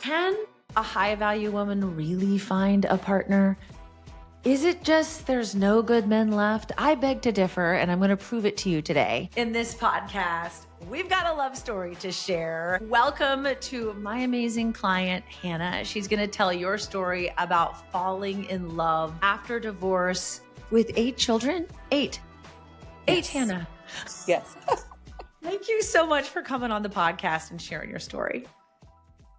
Can a high value woman really find a partner? Is it just there's no good men left? I beg to differ, and I'm going to prove it to you today. In this podcast, we've got a love story to share. Welcome to my amazing client, Hannah. She's going to tell your story about falling in love after divorce with 8 children. 8. Yes. 8, Hannah. Yes. Thank you so much for coming on the podcast and sharing your story.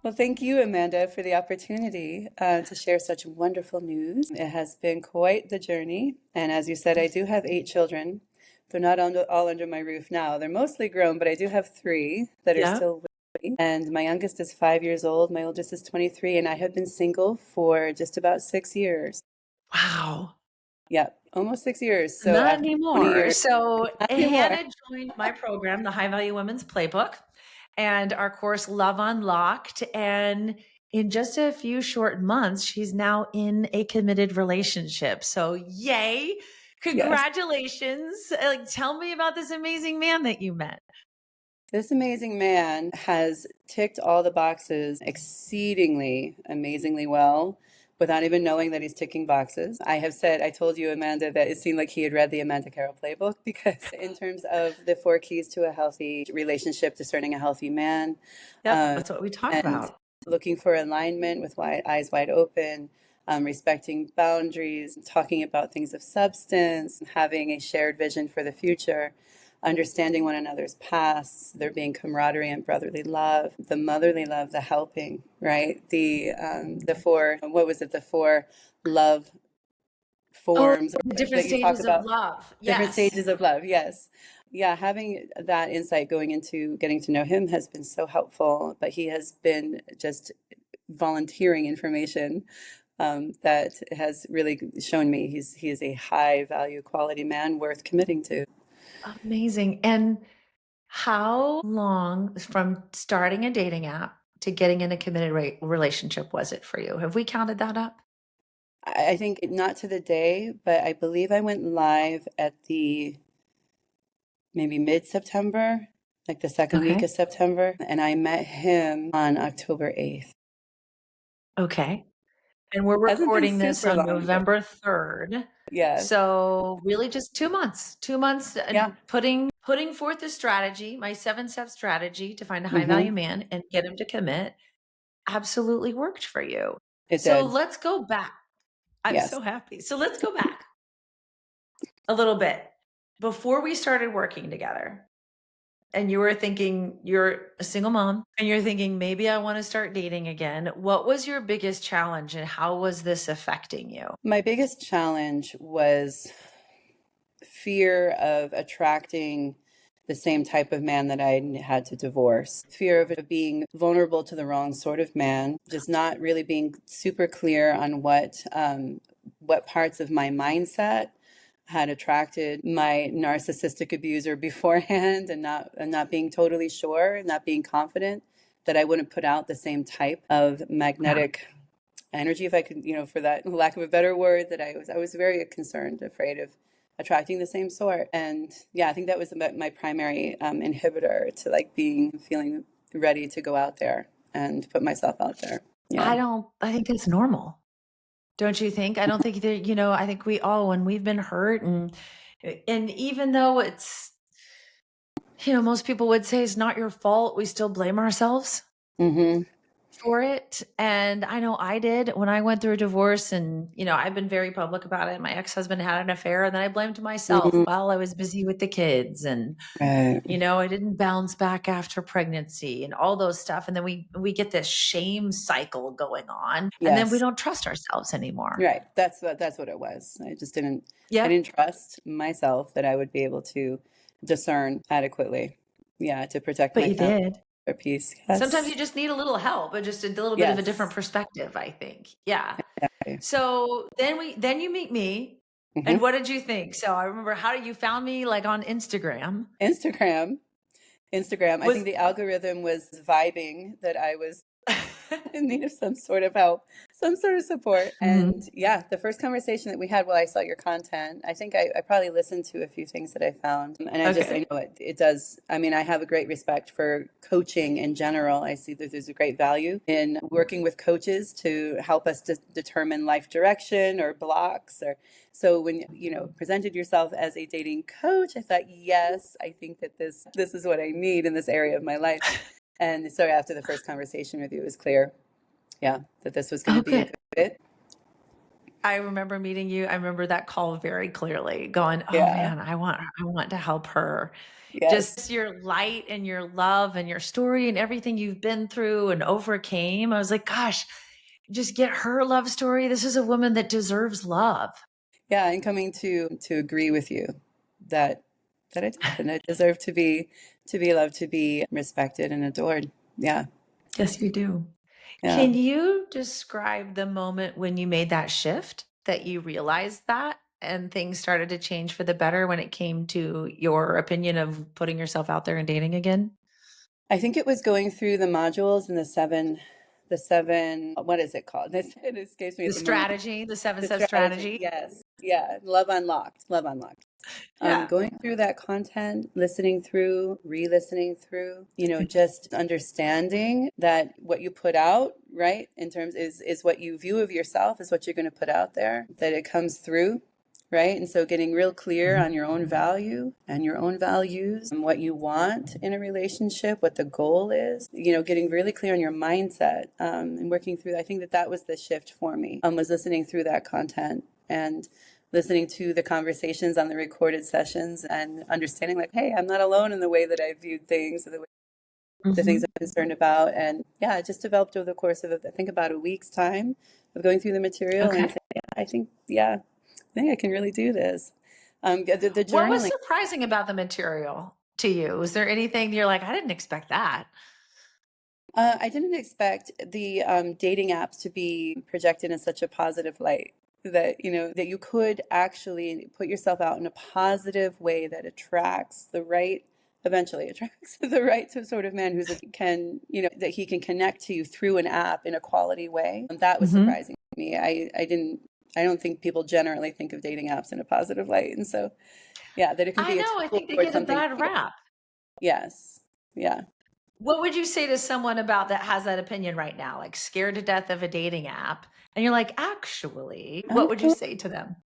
Well, thank you, Amanda, for the opportunity to share such wonderful news. It has been quite the journey. And as you said, I do have 8 children. They're not all under my roof now. They're mostly grown, but I do have 3 that are still with me. And my youngest is 5 years old. My oldest is 23. And I have been single for just about 6 years. Wow. Yep. Almost 6 years. So not anymore. So Hannah joined my program, the High Value Women's Playbook, and our course, Love Unlocked. And in just a few short months, she's now in a committed relationship. So yay. Congratulations. Yes. Like, tell me about this amazing man that you met. This amazing man has ticked all the boxes exceedingly, amazingly well, without even knowing that he's ticking boxes. I told you, Amanda, that it seemed like he had read the Amanda Carroll playbook, because in terms of the 4 keys to a healthy relationship, discerning a healthy man. That's what we talk about. Looking for alignment with eyes wide open, respecting boundaries, talking about things of substance, having a shared vision for the future, understanding one another's pasts, there being camaraderie and brotherly love, the motherly love, the helping, right? The 4 love forms. The different stages of love. Yes. Different stages of love, yes. Yeah, having that insight going into getting to know him has been so helpful, but he has been just volunteering information that has really shown me he is a high value quality man worth committing to. Amazing. And how long from starting a dating app to getting in a committed relationship was it for you? Have we counted that up? I think not to the day, but I believe I went live at maybe mid-September, like the second week of September. And I met him on October 8th. Okay. And we're recording this on November 3rd. Yeah. So really just 2 months, putting forth the strategy, my 7-step strategy to find a high value man and get him to commit absolutely worked for you. It did. Let's go back. I'm so happy. So let's go back a little bit. Before we started working together, and you were thinking you're a single mom and you're thinking, maybe I want to start dating again. What was your biggest challenge and how was this affecting you? My biggest challenge was fear of attracting the same type of man that I had to divorce. Fear of being vulnerable to the wrong sort of man, just not really being super clear on what parts of my mindset had attracted my narcissistic abuser beforehand, and not being totally sure, not being confident that I wouldn't put out the same type of magnetic energy, if I could, for that lack of a better word, that I was very concerned, afraid of attracting the same sort. And I think that was my primary inhibitor to feeling ready to go out there and put myself out there. Yeah. I think that's normal. Don't you think? I don't think that, I think we all, when we've been hurt and even though it's, most people would say it's not your fault, we still blame ourselves for it. And I know I did when I went through a divorce, and, I've been very public about it. My ex-husband had an affair, and then I blamed myself while I was busy with the kids. And, I didn't bounce back after pregnancy and all those stuff. And then we get this shame cycle going on, and then we don't trust ourselves anymore. Right. That's what it was. I just I didn't trust myself that I would be able to discern adequately. Yeah. To protect my family. You did. Piece. Yes. Sometimes you just need a little help, but just a little bit of a different perspective, I think. Yeah. So then you meet me, and what did you think? So I remember you found me on Instagram. Instagram. I think the algorithm was vibing that I was in need of some sort of help, some sort of support. And yeah, the first conversation that we had while I saw your content, I think I probably listened to a few things that I found. And I know it does. I mean, I have a great respect for coaching in general. I see that there's a great value in working with coaches to help us to determine life direction or blocks. Or so when presented yourself as a dating coach, I thought, yes, I think that this is what I need in this area of my life. And so after the first conversation with you, it was clear, yeah, that this was going to be a Okay. good fit. I remember meeting you. I remember that call very clearly going, oh Yeah. man, I want to help her. Yes. Just your light and your love and your story and everything you've been through and overcame. I was like, gosh, just get her love story. This is a woman that deserves love. Yeah. And coming to agree with you that I did, and I deserve to be loved, to be respected and adored. Yeah. Yes, you do. Yeah. Can you describe the moment when you made that shift, that you realized that and things started to change for the better when it came to your opinion of putting yourself out there and dating again? I think it was going through the modules and the seven, what is it called? It escapes me The at the moment. strategy, the 7 The step strategy. strategy? Yes. Yeah. Love Unlocked. Love Unlocked. Yeah. Going through that content, listening through, re-listening through, just understanding that what you put out, right, in terms is what you view of yourself is what you're going to put out there, that it comes through, right? And so getting real clear on your own value and your own values and what you want in a relationship, what the goal is, getting really clear on your mindset, and working through, I think that was the shift for me, was listening through that content and listening to the conversations on the recorded sessions and understanding like, hey, I'm not alone in the way that I viewed things, or the things Mhm. I'm concerned about. And yeah, it just developed over the course of, I think, about a week's time of going through the material and Okay. saying, yeah, I think I can really do this. The What was journaling. surprising about the material to you? Was there anything you're like, I didn't expect that? I didn't expect the dating apps to be projected in such a positive light, that that you could actually put yourself out in a positive way that attracts the right, eventually attracts the right to sort of man can, that he can connect to you through an app in a quality way. That was Mhm. surprising to me. I don't think people generally think of dating apps in a positive light, and so yeah, that it can I be a know, I tool think they towards get a something bad bigger. rap. Yes. Yeah. What would you say to someone about that has that opinion right now, like scared to death of a dating app? And you're like, actually, what would you Actually, say to them?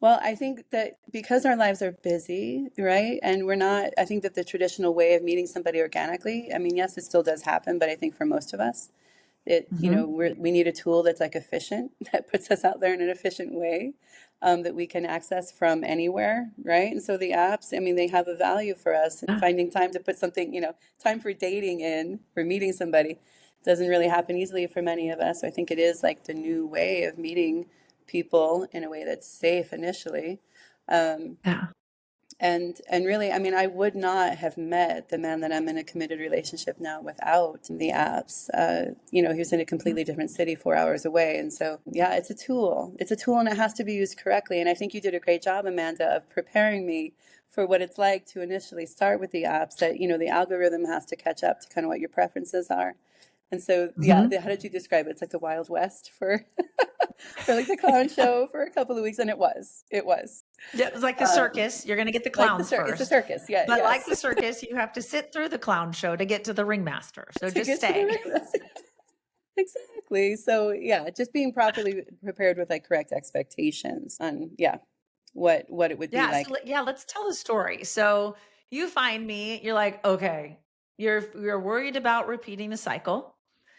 well, I think that because our lives are busy, right? And we're not, I think that the traditional way of meeting somebody organically, I mean, yes, it still does happen, but I think for most of us, Mhm. we need a tool that's like efficient, that puts us out there in an efficient way, that we can access from anywhere, right? And so the apps, I mean, they have a value for us. And Yeah. finding time to put something, time for dating in, for meeting somebody, doesn't really happen easily for many of us. So I think it is like the new way of meeting people in a way that's safe initially. Um, Yeah. and really, I mean, I would not have met the man that I'm in a committed relationship now without the apps. He was in a completely different city, 4 hours away. And so, yeah, it's a tool. It's a tool, and it has to be used correctly. And I think you did a great job, Amanda, of preparing me for what it's like to initially start with the apps, that, the algorithm has to catch up to kind of what your preferences are. And so, yeah, Mhm. how did you describe it? It's like the Wild West for for like the clown show for a couple of weeks, and it was. Yeah, it's like the Um, circus. You're gonna get the like clowns it's a first. circus, yeah, But like yes. the circus, you have to sit through the clown show to get to the ringmaster. So To just get to the stay. ring. Exactly. So yeah, just being properly prepared with like correct expectations on, yeah, what it would be Yeah, so like. yeah, let's tell the story. So you find me, you're like, okay, you're worried about repeating the cycle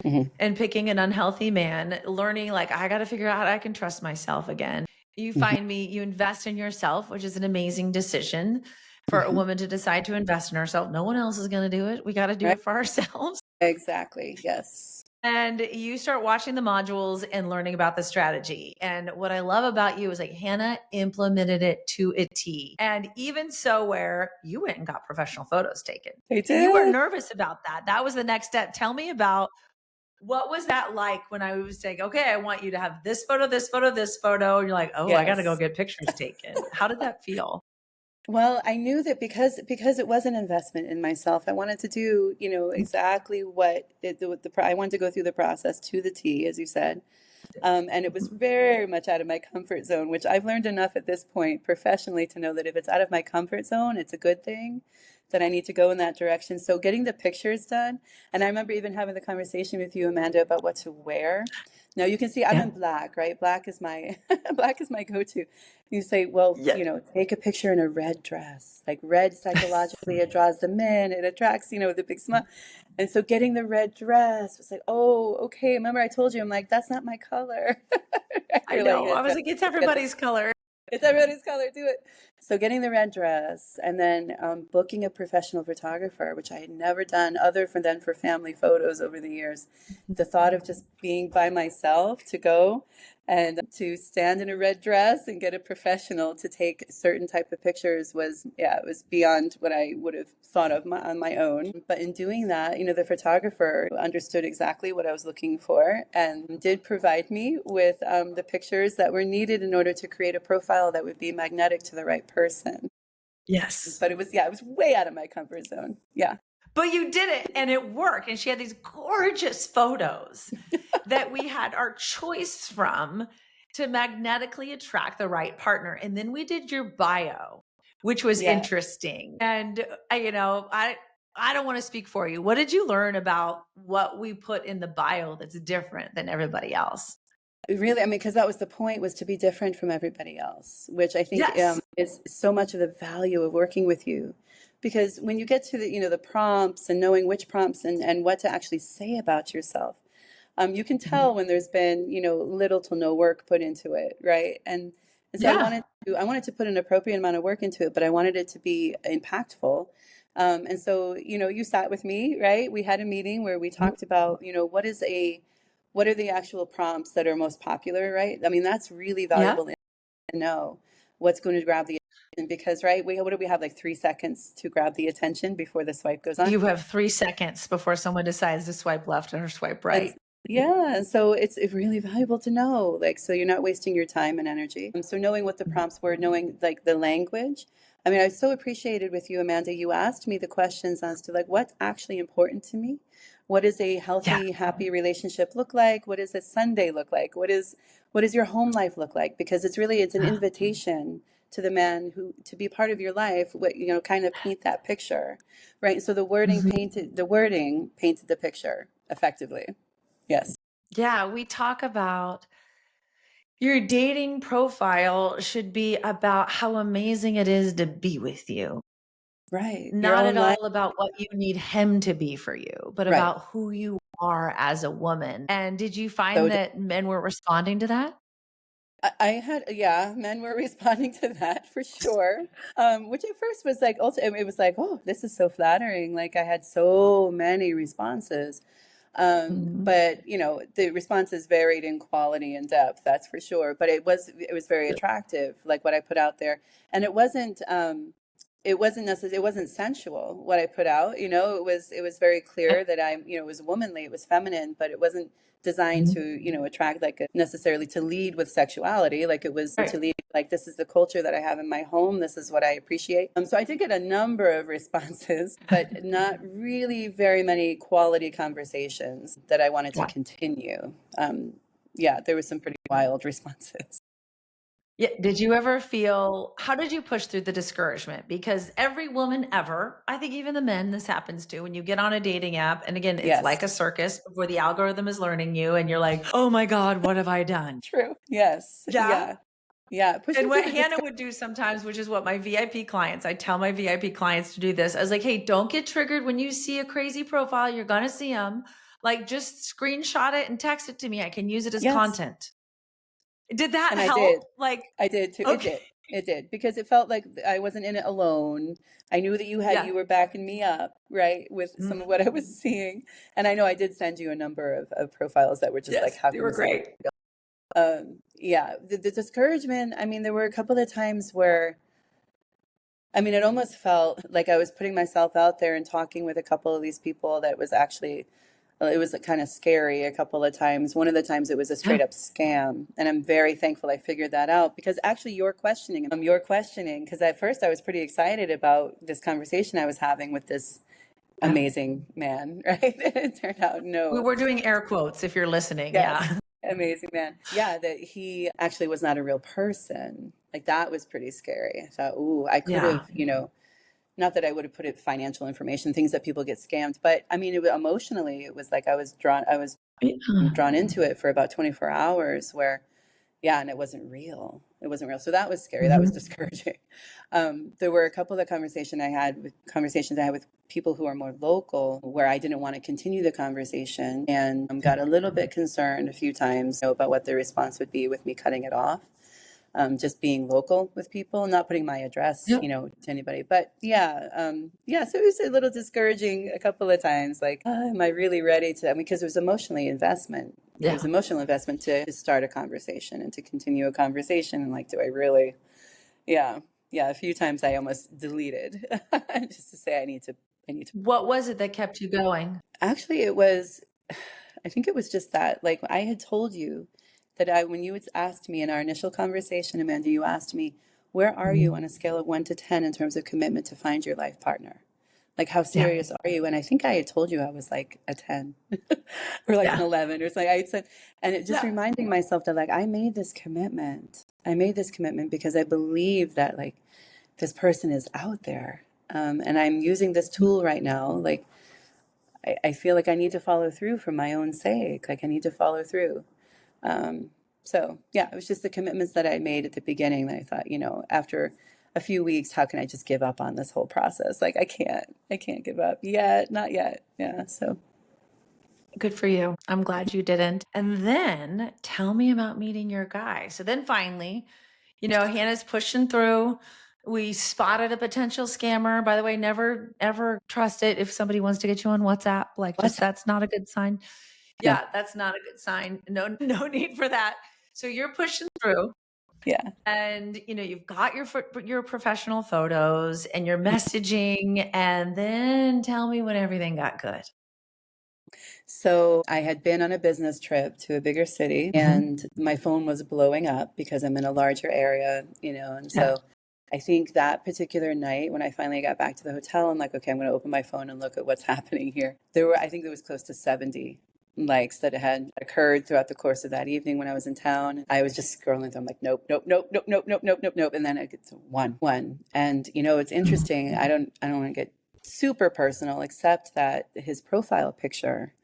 Mhm, and picking an unhealthy man, learning like I got to figure out how I can trust myself again. You mhm, find me, you invest in yourself, which is an amazing decision for a mhm. woman to decide to invest in herself. No one else is going to do it. We got to do Right? it for ourselves. Exactly. Yes. And you start watching the modules and learning about the strategy. And what I love about you is like Hannah implemented it to a T. And even so, where you went and got professional photos taken. They And you weren't did. nervous about that. That was the next step. Tell me about what was that like when I was saying, okay, I want you to have this photo, this photo, this photo. And you're like, oh, I got to go Yes. get pictures taken. How did that feel? Well, I knew that because it was an investment in myself, I wanted to do, exactly I wanted to go through the process to the T, as you said. And it was very much out of my comfort zone, which I've learned enough at this point professionally to know that if it's out of my comfort zone, it's a good thing, that I need to go in that direction. So getting the pictures done, and I remember even having the conversation with you, Amanda, about what to wear. Now you can see I'm Yeah. in black, right? Black is my black is my go-to. You say, well, Yeah. take a picture in a red dress. Like red psychologically, it draws them in, it attracts, the big smile. And so getting the red dress was like, oh, okay. Remember I told you, I'm like, that's not my color. I You're like, know. I was like, it's everybody's color. it's everybody's color, do it. So getting the red dress and then booking a professional photographer, which I had never done other than for family photos over the years. The thought of just being by myself to go and to stand in a red dress and get a professional to take certain type of pictures was, yeah, it was beyond what I would have thought of on my own. But in doing that, the photographer understood exactly what I was looking for and did provide me with the pictures that were needed in order to create a profile that would be magnetic to the right person. Yes. But it was way out of my comfort zone. Yeah. But you did it and it worked. And she had these gorgeous photos that we had our choice from to magnetically attract the right partner. And then we did your bio, which was Yeah. interesting. And I don't want to speak for you. What did you learn about what we put in the bio that's different than everybody else? Really, I mean, because that was the point, was to be different from everybody else, which I think Yes. is so much of the value of working with you. Because when you get to the prompts and knowing which prompts and what to actually say about yourself, you can Mhm. tell when there's been, little to no work put into it, right? And so Yeah. I wanted to put an appropriate amount of work into it, but I wanted it to be impactful. And so, you sat with me, right? We had a meeting where we talked about, what are the actual prompts that are most popular, right? I mean, that's really Yeah. valuable to know what's going to grab the attention because, right, what do we have, like 3 seconds to grab the attention before the swipe goes on? You have 3 seconds before someone decides to swipe left or swipe And right. yeah, so it's really valuable to know, like, so you're not wasting your time and energy. So knowing what the prompts were, knowing like the language. I mean, I so appreciated with you, Amanda. You asked me the questions as to like what's actually important to me. What does a Yeah. healthy, happy relationship look like? What does a Sunday look like? What does your home life look like? Because it's an invitation to the man who to be part of your life, what kind of paint that picture, right? So Mhm. the wording painted the picture effectively. Yes. Yeah, we talk about your dating profile should be about how amazing it is to be with you, Right. Your not own at life. all about what you need him to be for you, but Right. about who you are as a woman. And did you So find that men were responding to that? I had, yeah, men were responding to that for sure. Which at first was like, also, it was like, oh, this is so flattering. Like I had so many responses. Mhm. But the responses varied in quality and depth, that's for sure. But it was very attractive, like what I put out there. And it wasn't necessarily, it wasn't sensual what I put out. It was very Yeah. clear that it was womanly, it was feminine, but it wasn't designed Mhm. to, attract like necessarily to lead with sexuality. Like it was to Right. lead like this is the culture that I have in my home. This is what I appreciate. So I did get a number of responses, but not really very many quality conversations that I wanted to Yeah. continue. Yeah, there was some pretty wild responses. Yeah. Did you ever feel, how did you push through the discouragement? Because every woman ever, I think even the men, this happens to when you get on a dating app. And again, it's Yes. like a circus before the algorithm is learning you and you're like, oh my God, what have I done? True. Yes. Yeah. Yeah. Yeah. And Pushing through what the Hannah would do sometimes, which is what my VIP clients, I tell my VIP clients to do this. I was like, hey, don't get triggered when you see a crazy profile. You're going to see them. Like, just screenshot it and text it to me. I can use it as Yes. content. Did that And I did. help? Like, I did too. It okay. did. It did because it felt like I wasn't in it alone. I knew that Yeah. you were backing me up, right, with some of what I was Mhm. seeing. And I know I did send you a number of profiles that were just like, Yes, how they can were this even? great. Yeah, the discouragement. I mean, there were a couple of times where, I mean, it almost felt like I was putting myself out there and talking with a couple of these people that was actually it was kind of scary a couple of times. One of the times it was a straight up scam. And I'm very thankful I figured that out, because actually you're questioning, because at first I was pretty excited about this conversation I was having with this amazing man, right? It turned out, no. We're doing air quotes if you're listening. Yes. Yeah. Amazing man. Yeah, that he actually was not a real person. Like, that was pretty scary. I thought, ooh, I could Yeah. have, not that I would have put it financial information, things that people get scammed, but I mean, emotionally, it was like I was drawn into it for about 24 hours where, yeah, and it wasn't real. It wasn't real. So that was scary. That was discouraging. There were a couple of conversations I had with people who are more local where I didn't want to continue the conversation, and got a little bit concerned a few times, about what the response would be with me cutting it off. Just being local with people, not putting my address, Yep. to anybody. But yeah, so it was a little discouraging a couple of times. Like, am I really ready to? I mean, because it was emotional investment to start a conversation and to continue a conversation. And like, do I really? Yeah, yeah. A few times I almost deleted just to say I need to. What was it that kept you going? Actually, it was. I think it was just that. Like, I had told you that when you had asked me in our initial conversation, Amanda, you asked me, where are you on a scale of 1 to 10 in terms of commitment to find your life partner? Like, how serious are you? And I think I had told you I was like a 10 or like an 11 or something. I said, and it just reminding myself that, like, I made this commitment. Because I believe that, like, this person is out there. And I'm using this tool right now. Like, I feel like I need to follow through for my own sake. Like, I need to follow through. So yeah, it was just the commitments that I made at the beginning that I thought, after a few weeks, how can I just give up on this whole process? Like, I can't give up yet, not yet. Yeah. So Good for you. I'm glad you didn't. And then tell me about meeting your guy. So then finally, Hannah's pushing through. We spotted a potential scammer. By the way, never ever trust it if somebody wants to get you on WhatsApp. Like, just that's not a good sign. Yeah, that's not a good sign. No, no need for that. So you're pushing through. yeah. And you've got your professional photos and your messaging, and then tell me when everything got good. So I had been on a business trip to a bigger city, and my phone was blowing up because I'm in a larger area, and so I think that particular night when I finally got back to the hotel, I'm like, okay, I'm going to open my phone and look at what's happening here. I think there was close to 70 likes that had occurred throughout the course of that evening when I was in town. I was just scrolling through. I'm like, nope, nope, nope, nope, nope, nope, nope, nope, nope. And then it gets one. And it's interesting. I don't want to get super personal, except that his profile picture,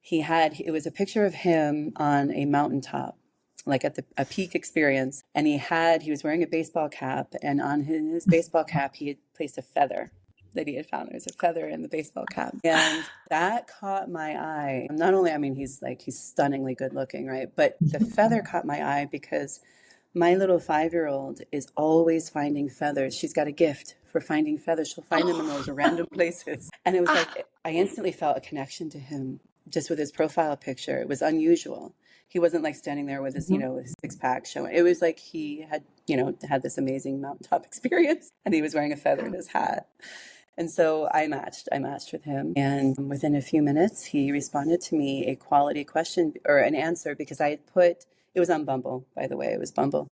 it was a picture of him on a mountaintop, like at a peak experience. And he was wearing a baseball cap, and on his baseball cap, he had placed a feather that he had found. There was a feather in the baseball cap. And that caught my eye. Not only, I mean, he's stunningly good looking, right? But the feather caught my eye because my little 5-year-old is always finding feathers. She's got a gift for finding feathers. She'll find them in those random places. And it was like, I instantly felt a connection to him just with his profile picture. It was unusual. He wasn't like standing there with his, his 6-pack showing. It was like he had, had this amazing mountaintop experience, and he was wearing a feather in his hat. And so I matched with him. And within a few minutes, he responded to me a quality question or an answer, because it was on Bumble, by the way, it was Bumble.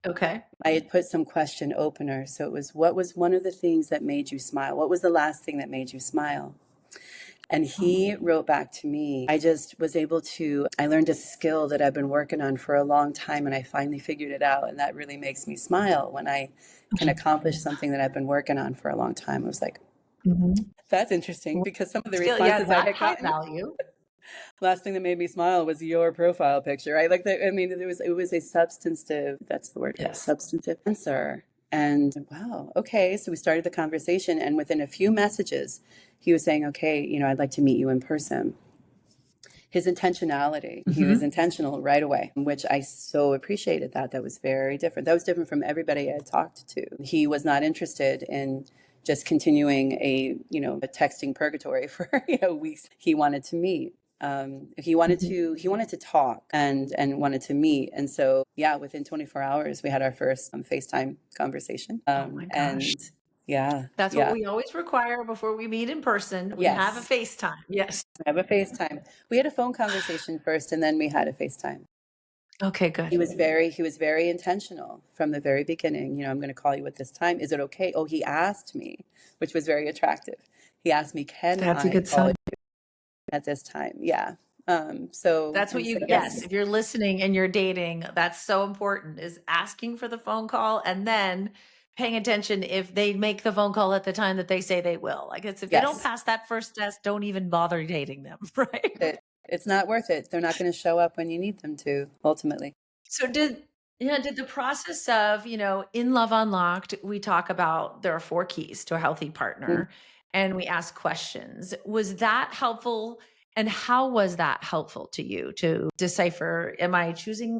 Okay. I had put some question opener. So it was, what was one of the things that made you smile? What was the last thing that made you smile? And he wrote back to me. I learned a skill that I've been working on for a long time, and I finally figured it out. And that really makes me smile when I can accomplish something that I've been working on for a long time. I was like, that's interesting, because some of the responses I had gotten, value. last thing that made me smile was your profile picture. I like that. I mean, it was a substantive, that's the word, substantive answer. And wow, okay. So we started the conversation, and within a few messages, he was saying, okay, I'd like to meet you in person. His intentionality, he was intentional right away, which I so appreciated. That was very different. That was different from everybody I had talked to. He was not interested in just continuing a texting purgatory for weeks. He wanted to meet. He wanted to talk and wanted to meet. And so, yeah, within 24 hours, we had our first FaceTime conversation. Oh my gosh. And Yeah. That's what Yeah. we always require before we meet in person. We have a Yes. FaceTime. Yes. I have a FaceTime. We had a phone conversation first and then we had a FaceTime. Okay, good. He was very intentional from the very beginning. You know, I'm going to call you at this time. Is it okay? Oh, he asked me, which was very attractive. He asked me, can That's a I good call you sign. at this time? Yeah. So That's I what said, you, yes, yes, if you're listening and you're dating, that's so important is asking for the phone call and then paying attention if they make the phone call at the time that they say they will. Like it's if they don't yes. pass that first test, don't even bother dating them, right? It's not worth it. They're not going to show up when you need them to, ultimately. So did the process of, in Love Unlocked, we talk about there are 4 keys to a healthy Mm. partner and we ask questions. Was that helpful? And how was that helpful to you to decipher, am I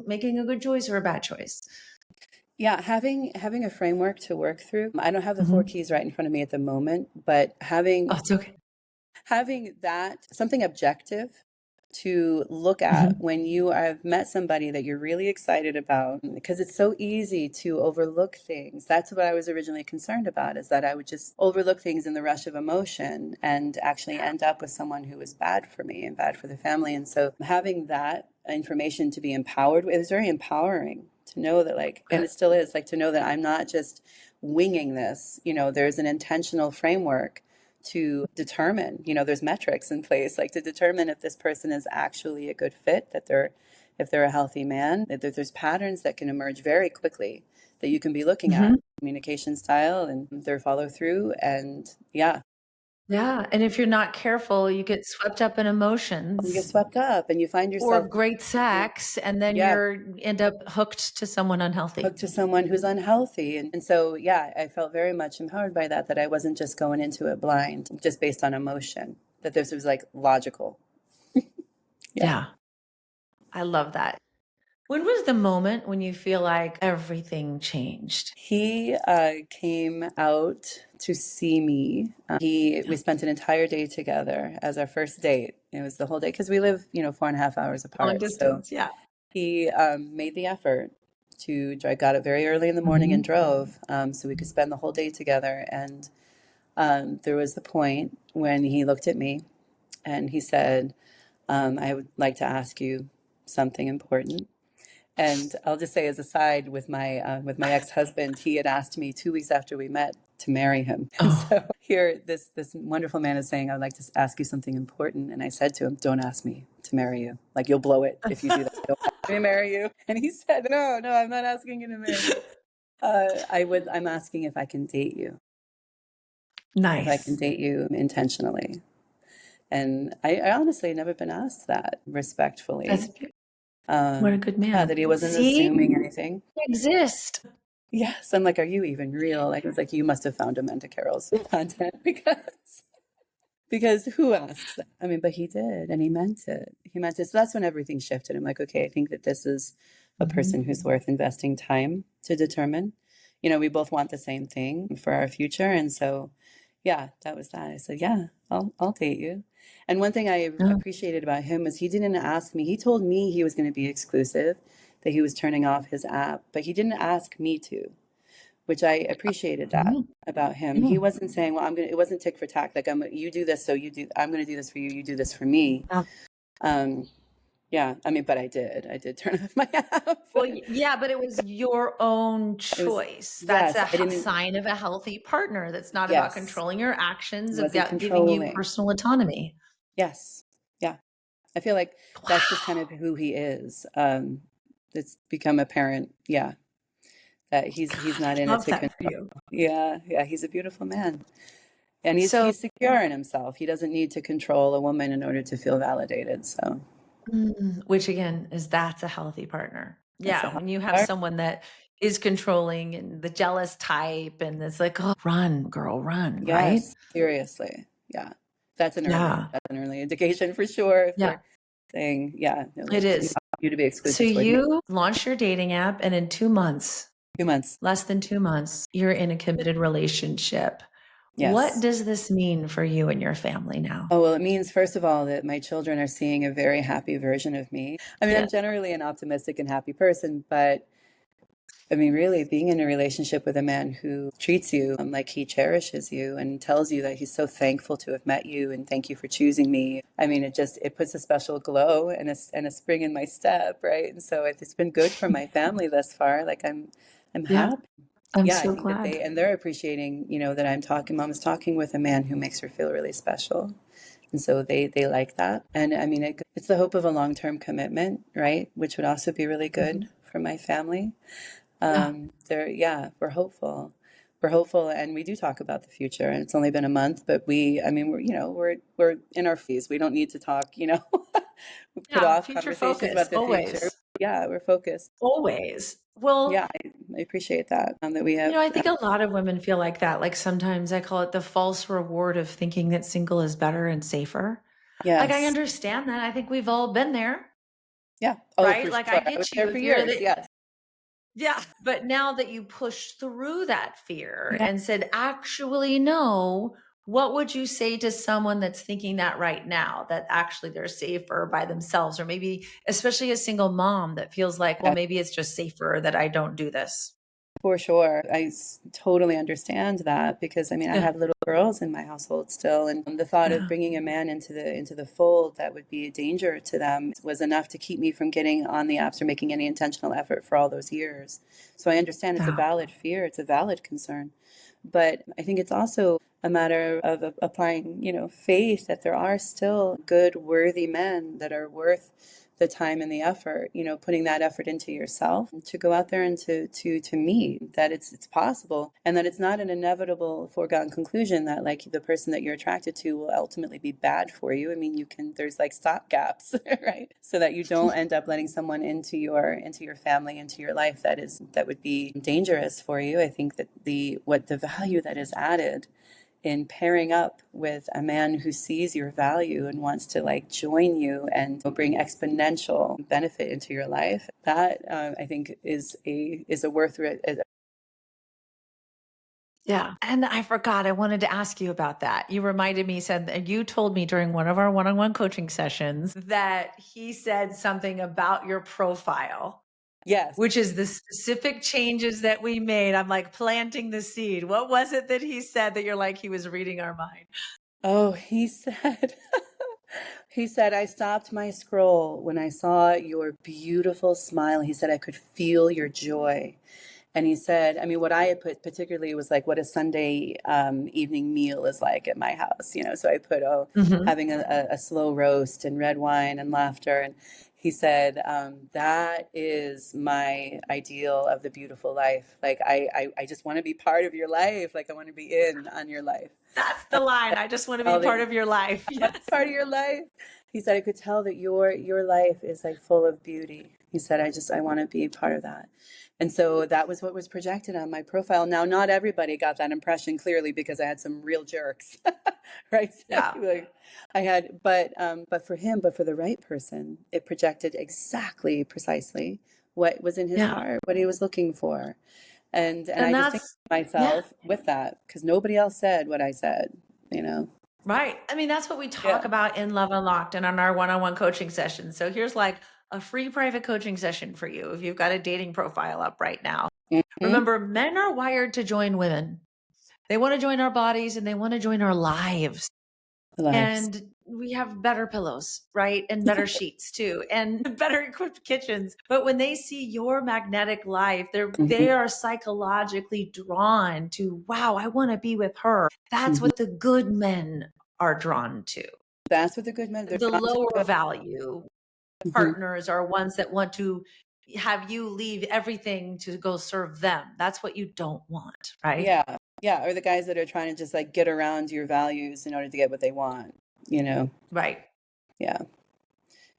making a good choice or a bad choice? Yeah, having a framework to work through. I don't have the 4 Mhm. keys right in front of me at the moment, but Oh, it's okay. having that something objective to look at Mhm. when you have met somebody that you're really excited about, because it's so easy to overlook things. That's what I was originally concerned about, is that I would just overlook things in the rush of emotion and actually end up with someone who was bad for me and bad for the family. And so having that information to be empowered, it was very empowering to know that, like, and Good. it still is, like, to know that I'm not just winging this. You know, there's an intentional framework to determine, you know, there's metrics in place, like to determine if this person is actually a good fit, that if they're a healthy man, that there's patterns that can emerge very quickly that you can be looking at, Mhm. communication style and their follow through. And yeah, Yeah, and if you're not careful, you get swept up in you get emotions swept up and you find or yourself, great sex, and then yeah, you end up hooked to someone unhealthy. hooked to someone who's unhealthy. And so, yeah, I felt very much empowered by that, that I wasn't just going into it blind, just based on emotion, that this was like logical. Yeah. Yeah, I love that. When was the moment when you feel like everything changed? He came out to see me. We Yeah. spent an entire day together as our first date. It was the whole day because we live, you know, 4.5 hours Long apart. So distance, yeah. he made the effort to drive. Got up very early in the morning and Mhm. drove, so we could spend the whole day together. And there was the point when he looked at me and he said, "I would like to ask you something important." And I'll just say, as a side, with my ex-husband, he had asked me 2 weeks after we met to marry him. And Oh. so here, this wonderful man is saying, "I'd like to ask you something important." And I said to him, "Don't ask me to marry you. Like, you'll blow it if you do that. Don't ask me to marry you." And he said, "No, no, I'm not asking you to marry me. I'm asking if I can Nice. date you intentionally." And I honestly had never been asked that That's respectfully. what a good Yeah, man. that he wasn't See? assuming anything. They exist. Yes, I'm like, "Are you even real?" Like, it's like, you must have found Amanda Carroll's content because who asks that? I mean, but he did, and he meant it. He meant it. So that's when everything shifted. I'm like, okay, I think that this is a person Mhm. who's worth investing time to determine. You know, we both want the same thing for our future, and so, yeah, that was that. I said, yeah, I'll date you. And one thing I Oh, appreciated about him was he didn't ask me. He told me he was going to be exclusive, that he was turning off his app, but he didn't ask me to, which I appreciated that mm, about him. He mm. wasn't saying, "Well, it wasn't tick for tack. Like, you do this, so I'm going to do this for you. You do this for me." Yeah. Um, yeah, I mean, but I did turn off my app. Well, yeah, but it was your own It was, choice. That's yes, a I didn't, sign of a healthy partner. That's not about yes, controlling your actions, wasn't about giving you controlling. personal autonomy. Yes, yeah. I feel like that's just kind Wow. of who he is. It's become apparent, yeah, that he's not Gosh, in it love to that control. for you. Yeah, yeah, he's a beautiful man. And So, he's secure in himself. He doesn't need to control a woman in order to feel validated. So which again is that's a healthy partner. that's a Yeah, healthy when you have part. someone that is controlling and the jealous type, and it's like, oh, run, girl, run, right? Yes, seriously. Yeah. Yeah, That's an early indication for sure. If yeah, they're saying, yeah, no, it like, you is. want you to be So exclusive toward me. you launched your dating app, and in 2 months, 2 months. less than 2 months, you're in a committed relationship. What Yes. does this mean for you and your family now? Oh, well, it means, first of all, that my children are seeing a very happy version of me. I mean, I'm Yes. generally an optimistic and happy person, but I mean, really, being in a relationship with a man who treats you like he cherishes you and tells you that he's so thankful to have met you and thank you for choosing me. I mean, it puts a special glow and a spring in my step, right? And so it's been good for my family thus far. Like I'm Yeah, happy. I'm Yeah, I so think that glad. they're appreciating, that mom is talking with a man who makes her feel really special. And so they like that. And I mean, it's the hope of a long-term commitment, right? Which would also be really good Mhm. for my family. Yeah. Yeah, we're hopeful. We're hopeful, and we do talk about the future. And it's only been a month, but I mean, we're in our fees. We don't need to talk, put Yeah, off future conversations focus, about the future. always. Yeah, we're focused. Always. Well, Yeah, I appreciate that. That we have. I think a lot of women feel like that. Like sometimes I call it the false reward of thinking that single is better and safer. Like I Yes. understand that. I think we've all been there, Yeah. Oh, right? for Like I sure. I was get you there for if you're years. the Yes. yeah, but now that you push through that fear Yeah. and said, actually, no, what would you say to someone that's thinking that right now, that actually they're safer by themselves, or maybe especially a single mom that feels like, well, maybe it's just safer that I don't do this? For sure. Totally understand that because I mean, I Yeah. have little girls in my household still, and the thought of Yeah. bringing a man into the fold that would be a danger to them was enough to keep me from getting on the apps or making any intentional effort for all those years. So I understand it's a Yeah. valid fear, it's a valid concern. But I think it's also a matter of applying, faith that there are still good, worthy men that are worth the time and the effort, putting that effort into yourself to go out there and to meet that it's possible and that it's not an inevitable foregone conclusion that like the person that you're attracted to will ultimately be bad for you. I mean, there's like stop gaps, right? So that you don't end up letting someone into your family, into your life that would be dangerous for you. I think that the value that is added in pairing up with a man who sees your value and wants to like join you and bring exponential benefit into your life, that I think is a worth it. Yeah. And I forgot, I wanted to ask you about that. You reminded me, said that you told me during one of our one on one coaching sessions that he said something about your profile, Yes. which is the specific changes that we made. I'm like planting the seed. What was it that he said that you're like, he was reading our mind? Oh, he said, he said, I stopped my scroll when I saw your beautiful smile. He said, I could feel your joy. And he said, I mean, what I had put particularly was like what a Sunday evening meal is like at my house, So I put, Mhm. having a slow roast and red wine and laughter. And he said, that is my ideal of the beautiful life. Like, I just want to be part of your life. Like, I want to be in on your life. That's the line. I just want to be Tell that part of your life. Yes. part of your life. He said, I could tell that your life is like full of beauty. He said, I want to be part of that. And so that was what was projected on my profile. Now, not everybody got that impression clearly because I had some real jerks, right? Yeah. Like I had, but for him, but for the right person, it projected exactly, precisely what was in his Yeah. heart, what he was looking for. And And I distinguished that's, yeah. myself with that because nobody else said what I said, you know? Right. I mean, that's what we talk Yeah. about in Love Unlocked and on our one on one coaching sessions. So here's like a free private coaching session for you if you've got a dating profile up right now. Hmm. Remember, men are wired to join women. They want to join our bodies and they want to join our lives. Lives. And we have better pillows, right? And better sheets too, and better equipped kitchens. But when they see your magnetic life, they Hmm. are psychologically drawn to, wow, I want to be with her. That's Hmm. what the good men are drawn to. That's what the good men, they're The drawn to the lower good. value Hmm. partners are ones that want to have you leave everything to go serve them. That's what you don't want, right? Yeah. Yeah. Or the guys that are trying to just like get around your values in order to get what they want, you know? Right. Yeah.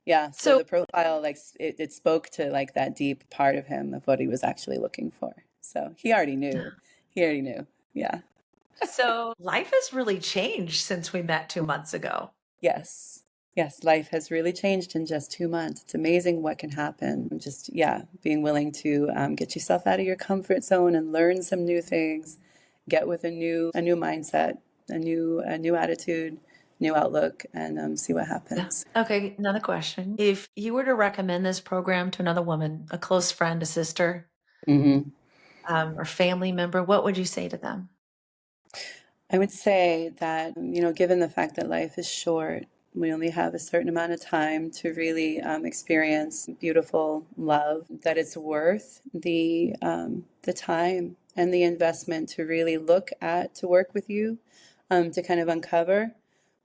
Yeah. So So, the profile, like it spoke to like that deep part of him of what he was actually looking for. So he already knew. He already knew. Yeah. so life has really changed since we met 2 months ago. Yes. Yes. Life has really changed in just 2 months. It's amazing what can happen. Just, yeah, being willing to get yourself out of your comfort zone and learn some new things, get with a new mindset, a new attitude, new outlook, and see what Yeah. happens. Okay, another question. If you were to recommend this program to another woman, a close friend, a sister, Hmm. or family member, what would you say to them? I would say that, given the fact that life is short, we only have a certain amount of time to really experience beautiful love, that it's worth the time and the investment to really to work with you, to kind of uncover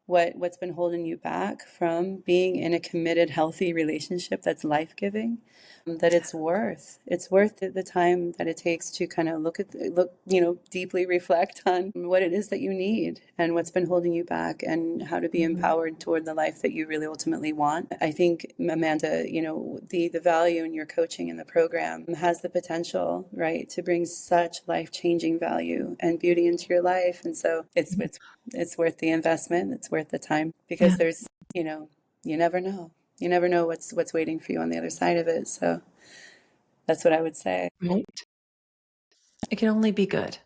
what's been holding you back from being in a committed, healthy relationship that's life-giving. That it's worth the time that it takes to kind of deeply reflect on what it is that you need and what's been holding you back, and how to be empowered toward the life that you really ultimately want. I think, Amanda, the value in your coaching in the program has the potential, right, to bring such life-changing value and beauty into your life. And so it's worth the investment. It's worth the time, because there's, you never know. You never know what's waiting for you on the other side of it. So that's what I would say. Right. It can only be good.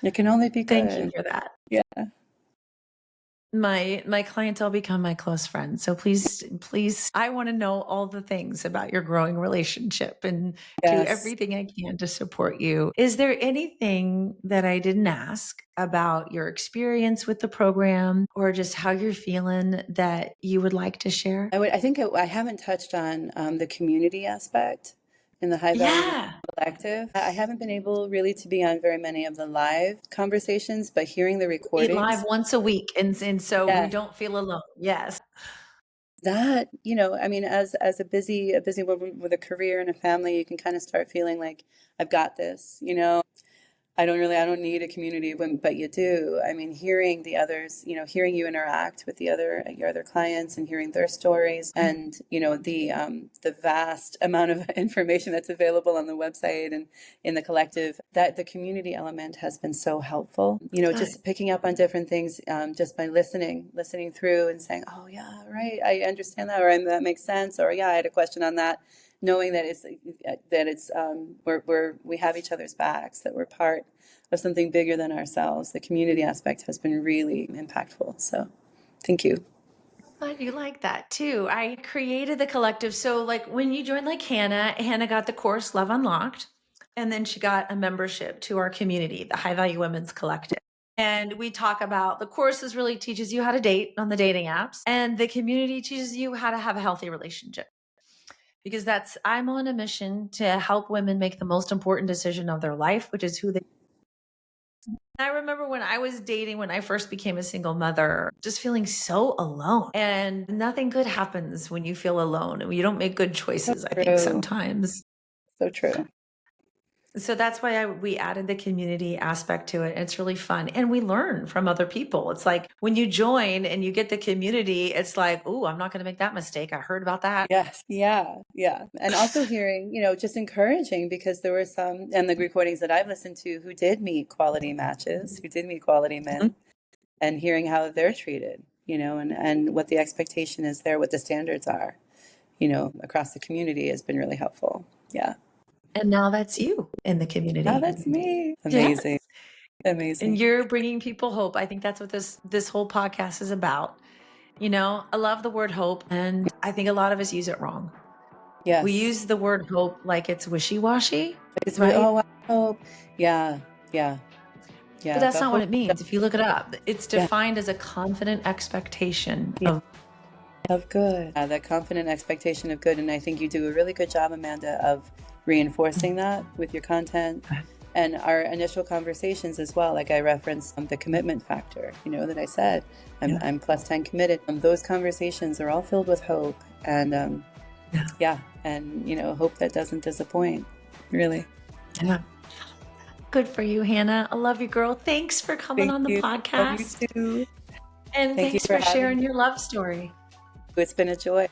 It can only be Thank you good. for that. Yeah. My clientele become my close friends. So please, I want to know all the things about your growing relationship and do Yes. everything I can to support you. Is there anything that I didn't ask about your experience with the program, or just how you're feeling, that you would like to share? I think I haven't touched on the community aspect in the High Value Yeah. Collective. I haven't been able really to be on very many of the live conversations, but hearing the We live recordings, once a week, and so we yes, don't feel alone. Yes. that, I mean, as a busy woman with a career and a family, you can kind of start feeling like, I've got this. I don't need a community, but you do. I mean, hearing the others, hearing you interact with your other clients, and hearing their stories, and the vast amount of information that's available on the website and in the collective, that the community element has been so helpful. Good. Just picking up on different things, just by listening through and saying, oh yeah, right, I understand that, or that makes sense, or yeah, I had a question on that. Knowing that it's we have each other's backs, that we're part of something bigger than ourselves. The community aspect has been really impactful. So, thank you. Glad you like that too. I created the collective. So, like, when you joined, like Hannah got the course Love Unlocked, and then she got a membership to our community, the High Value Women's Collective. And we talk about, the courses really teaches you how to date on the dating apps, and the community teaches you how to have a healthy relationship. Because I'm on a mission to help women make the most important decision of their life, which is who they. I remember when I was dating, when I first became a single mother, just feeling so alone. And nothing good happens when you feel alone, and you don't make good choices, I think, True. sometimes. So true. So that's why we added the community aspect to it. It's really fun. And we learn from other people. It's like when you join and you get the community, it's like, oh, I'm not going to make that mistake. I heard about that. Yes. Yeah. Yeah. And also hearing, just encouraging, because there were some in the recordings that I've listened to who did meet quality matches, who did meet quality men, and hearing how they're treated, and what the expectation is there, what the standards are, across the community, has been really helpful. Yeah. And now that's you in the community. Oh, that's me. Yes. Amazing. Amazing. And you're bringing people hope. I think that's what this whole podcast is about. I love the word hope, and I think a lot of us use it wrong. Yes. We use the word hope like it's wishy-washy, It's right? oh, I hope. Yeah. Yeah. Yeah. But that's The not what hope it means. If you look it up, it's Yeah. defined as a confident expectation Yeah. Of good. That confident expectation of good. And I think you do a really good job, Amanda, of reinforcing that with your content and our initial conversations as well. Like I referenced the commitment factor, that I said, I'm plus 10 committed. Those conversations are all filled with hope, and and hope that doesn't disappoint, really. Yeah. Good for you, Hannah. I love you, girl. Thanks for coming Thank on the you. podcast. Love you too. And Thank you thanks for for sharing having me. your love story. It's been a joy.